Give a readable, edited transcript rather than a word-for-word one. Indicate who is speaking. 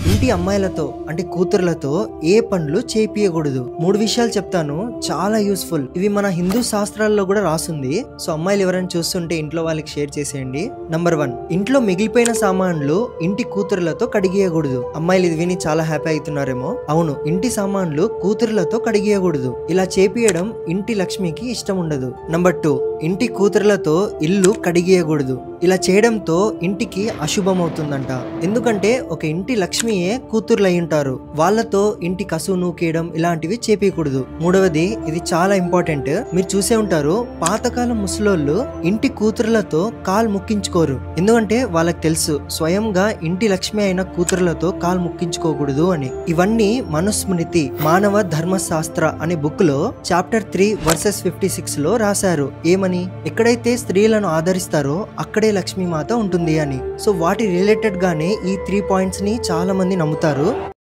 Speaker 1: ఇంటి అమ్మాయిలతో అంటే కూతుర్లతో ఏ పనులు చేపియకూడదు. 3 విషయాలు చెప్తాను, చాలా యూస్ఫుల్. ఇవి మన హిందూ శాస్త్రాల్లో కూడా రాసుంది. సో అమ్మాయిలు ఎవరైనా చూస్తుంటే ఇంట్లో వాళ్ళకి షేర్ చేసేయండి. నంబర్ 1, ఇంట్లో మిగిలిపోయిన సామాన్లు ఇంటి కూతుర్లతో కడిగియకూడదు. అమ్మాయిలు ఇది విని చాలా హ్యాపీ అవుతున్నారేమో. అవును, ఇంటి సామాన్లు కూతుర్లతో కడిగియకూడదు. ఇలా చేపియడం ఇంటి లక్ష్మికి ఇష్టం ఉండదు. నంబర్ 2, ఇంటి కూతుర్లతో ఇల్లు కడిగియకూడదు. ఇలా చేయడంతో ఇంటికి అశుభం అవుతుందంట. ఎందుకంటే ఒక ఇంటి లక్ష్మియే కూతుర్లు అయి ఉంటారు. వాళ్ళతో ఇంటి కసువు నూకేయడం ఇలాంటివి చేపియకూడదు. 3వది, ఇది చాలా ఇంపార్టెంట్. మీరు చూసే ఉంటారు, పాతకాలం ముసలోళ్ళు ఇంటి కూతుర్లతో కాలు ముక్కించుకోరు. ఎందుకంటే వాళ్ళకి తెలుసు స్వయంగా ఇంటి లక్ష్మి అయిన కూతుర్లతో కాలు ముక్కించుకోకూడదు అని. ఇవన్నీ మనుస్మృతి మానవ ధర్మశాస్త్ర అనే బుక్ లో చాప్టర్ 3 వర్సెస్ 56 లో రాశారు. ఏమని? ఎక్కడైతే స్త్రీలను ఆదరిస్తారో అక్కడే లక్ష్మీమాత ఉంటుంది అని. సో వాటి రిలేటెడ్ గానే ఈ 3 పాయింట్స్ ని చాలా మంది నమ్ముతారు.